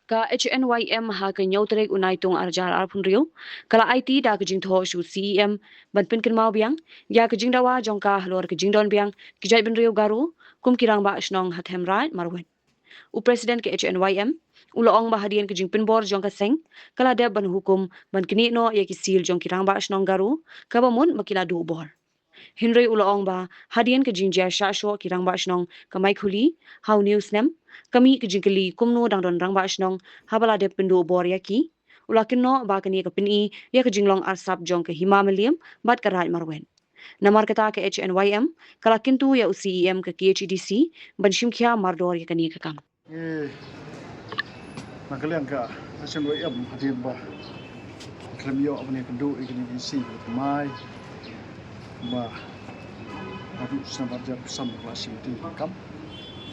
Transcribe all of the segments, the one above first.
Ka HNYM ha ka nyautrek unai tung arjar arpun riu kala IT da ka jing tho shu CEM ban pin kin mau biang ya ka jing dawa jong ka halor ka jing don biang ki jai bin riu garu kum kirang ba ashnong hathem right marwen u president ke HNYM ulo ong ba hadian ka jing pin bor jong ka seng kala de ban hukum ban kini no ya ki sil jong kirang ba ashnong garu ka ba mun makila du bor Hinrei ulo ong ba hadian ka jing jia sha sho kirang ba ashnong kamai khuli how news nem kami kejingkeli kumno dang don rang ba ashnong habala de pindu bor yaki ulakin no ba kani ka pini ya kejinglong arsap jong ke himamaliam bat karai marwen namar kata ke HNYM kala kintu ya UCEM ke KHDC banshim khia mardor ya kani ka kam nakalian ka asin wa yam hadin ba klamyo abne kendu igni isi mai ba adu sabarja sam klasim ti kam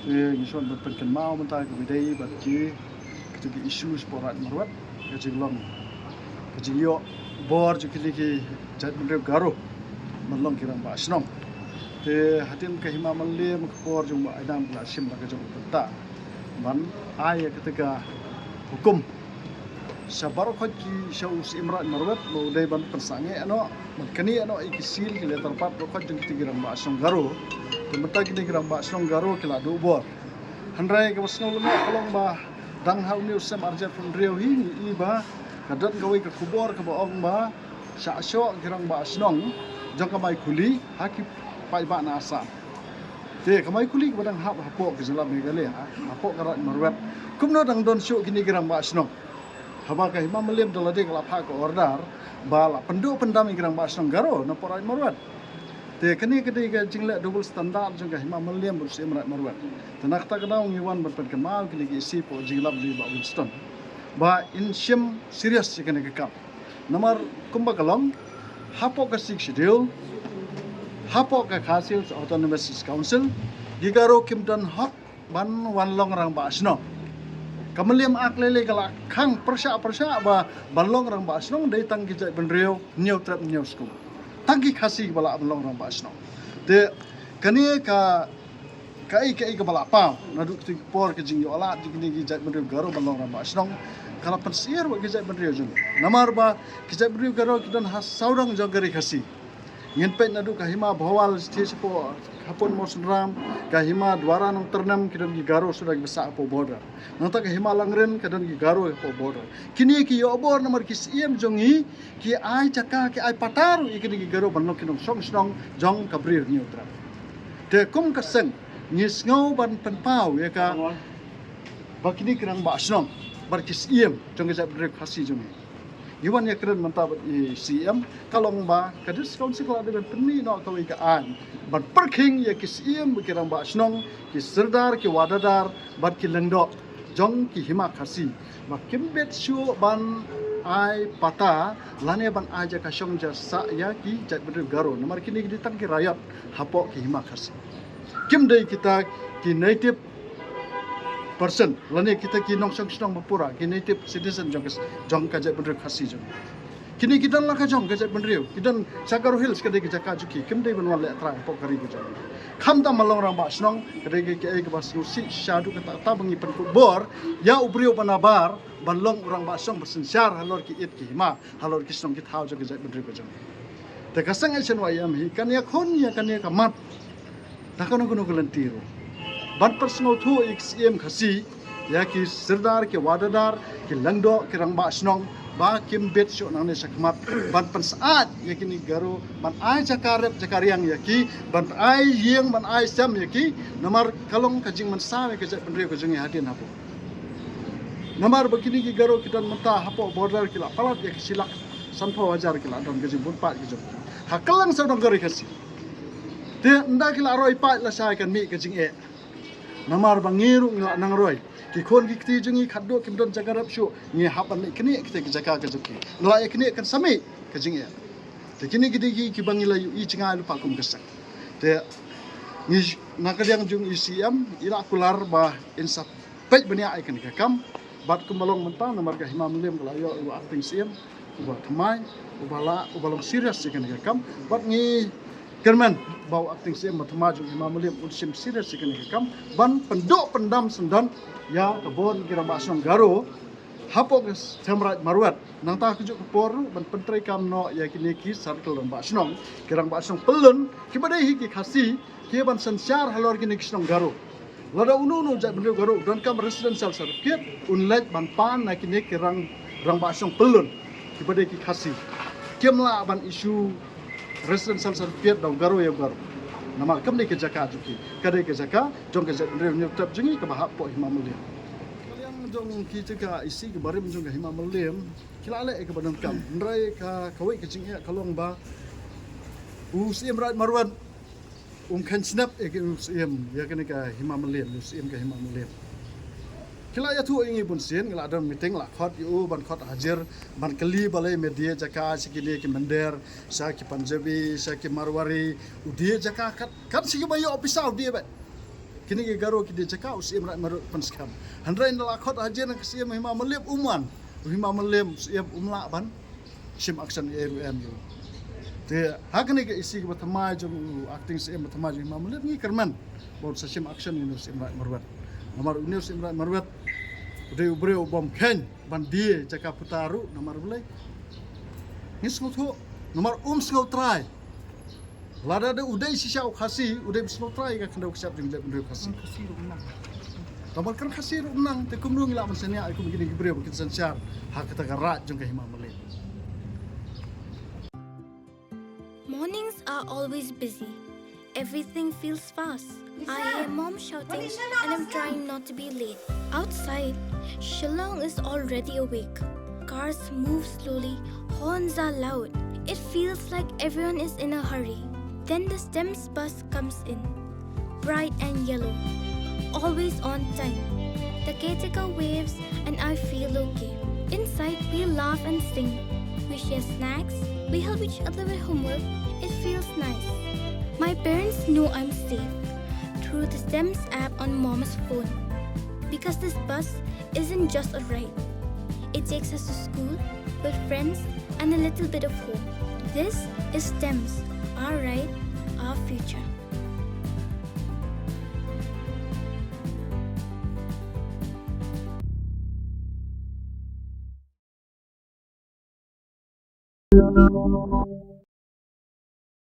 ngison berpenken mau mentah ke bidai bagi ketika isu sporat marwat kejilong kejilyo bor jukili jat bendel garo melong kirang ba asnom te hatin ke himamalli mekpor jung ba adam klasim ba kejong penta ban ay ketika hukum sabar khoji shaus imran marwat mo dai ban persange ano kani ano ikisil ke letar pat khoj jung tigirang ba asnom garo temata kini kirang ba asnom garo kila do bor handrai ke basno lama kolong ba dang hau ni usam arjat pun riau hi ba kadat gawe ke kubor ke ba ong ba sha sho kirang ba asnom jong kamai kuli haki pai ba na asa te kamai kuli ke badang hap hapo ke jalam megale hapo karat marwat kumno dang don sho kini kirang ba asnom haba ka hima meliam dalade kala pha ko ordar bala pendu pendam kirang ba asnom garo na porai marwat te kani kedi ga jingle double standard jong ka hima meliam bus imrat marwat tenak ta kadau ngiwan berpen kemal kini gi si po jinglap di ba Winston ba in shim serious kene ke kam nomor kumba kalong hapo ka sik schedule hapo ka khasil autonomous council gigaro kimdan hak ban wan long rang ba asnom kameliam aklele kala khang persya ba balong rang ba asnom dei tang gi jai benreu new trap new school tangki khasi bala balong rang ba asnom de kani ka kai ka bala pa naduk ti por ke jing yola digni gi jai benreu garo balong rang ba asnom kala pensier wa gi jai benreu jung namar ba gi jai benreu garo kidan has saurang jogari khasi ngin pe nadu ka hima bhawal sthi sepo hapon mosram ka hima dwara nang ternam kidan gi garo sudah besa po border nanta ka hima langren kidan gi garo po border kini ki yo bor nomor ki siem jongi ki ai chaka ki ai patar ikini gi garo banno kinong song song jong kabrir neutra te kum ka seng ngis ngau ban penpau ya ka bakini kirang ba asnom bar ki siem jong ga jab khasi jongi Iwan ya keren mantap CM kalong ba kadis council ada dengan peni no kawi ka an ban perking ya ki CM kirang ba snong ki serdar ki wadadar bat ki lengdo jong ki hima khasi ba kimbet shu ban ai pata lane ban aja ka shong ja sa ya ki jat bener garo nomor kini di tang ki rayat hapo ki hima khasi kim dei kita ki native person lane kita ki nong song mapura ki native citizen jong ka jat bener khasi jong kini kidan la ka jong ka jat bener kidan Sakaro Hills ka de ki jaka juki kim dei ban wale tra po kari ko jong kham ta malong rang ba snong ka de ki ai ka bas si shadu ka ta bangi pen bor ya ubrio panabar balong orang ba snong bersensyar halor ki it ki hima halor ki snong ki thau jong ka jat bener ko jong te ka sang chen wa yam hi kan ya khon ya kan ya ka mat ta kono kono galantiro ban personal thu XM khasi ya ki sirdar ki wadadar ki langdo ki rang ba snong ba kim bet sho nang ne sakmat ban pan saat ya ki ni garo ban ai jakarep jakariang ya ki ban ai yeng ban ai sam ya ki namar kalong ka jing man sa ke jat benre ko jungi hadin hapo namar begini ki garo kitan menta hapo border ki la palat ya ki silak sanpo wajar ki la don ke jing bun pa ki jong hakalang sa dong gari khasi te nda ki la roi pa la sa kan mi ke jing e namar bangiru nang roi ki khon ki kti jungi khaddo kim don jagarap shu ni hapan ni kini kite ki jaka ka juki la e kini kan sami ka jingi te kini gidi ki bangila yu i chinga lu pakum kesak te ni nakadiang jung ICM ila kular ba insap pej bania ai kan ka kam bat kumalong mentang namar ka himam lem la yo u acting CM ba thamai u bala u balong serious kan ka kam bat ni Kerman bau akting SIM matamaju Imam Mulim unsim sida sikani kam ban pendok pendam sendan ya kebon kira basong garo hapok semrat marwat nang ta kujuk keporu ban pentrai kam no ya kini ki sarkel dan basong kirang basong pelun kibadai hiki khasi ki ban sensyar halor kini kisong garo lada unu jat bendeu garo dan kam residential certificate unlet ban pan na kini kirang rang basong pelun kibadai ki khasi kemla ban isu residential certificate dau garo ya garo nama kam ni ke jaka juki kadai ke jaka jong ke jat bendeu nyup jengi ke bahap po Imam Mulim kalian jong ki jaka isi ke barim jong ke Imam Mulim kila ale ke badan kam ndrai ka kawai ke jingi kalong ba usim rat marwan kan snap ke usim ya ke ka Imam Mulim usim ke Imam Mulim kila ya tu ingi bun sien kila ada meeting la khot yu ban khot hajar ban kali balai media jaka sikini ki mender sa ki Punjabi sa ki Marwari udie jaka kan sigi bayo ofisau dia ba kini ke garo ki dia jaka usim rat marut panskam handrai la khot hajar nak sim Imam Mulim umman Imam Mulim sim umla ban sim action RUM yu te hakni ke isi ke batamai jong acting sim batamai Imam Mulim ni kerman baut sa sim action ni sim rat marwat nomor Unir Imran Marwat udah ubreu bom ken bandi jaka putaru nomor boleh ni semua nomor semua try lada ada udah sisa khasi udah semua try ka kena kesap dengan bendeu khasi nomor kan khasi menang te kumrung la mansanya aku begini ubreu kita sensyar hak kata garat jong ka Imam Mulim. Mornings are always busy. Everything feels fast. I hear mom shouting and I'm trying not to be late. Outside, Shillong is already awake. Cars move slowly, horns are loud. It feels like everyone is in a hurry. Then the STEMS bus comes in, bright and yellow, always on time. The caretaker waves and I feel okay. Inside, we laugh and sing. We share snacks, we help each other with homework. It feels nice. My parents know I'm safe through the STEMS app on mom's phone. Because this bus isn't just a ride. It takes us to school with friends and a little bit of hope. This is STEMS, our ride, our future.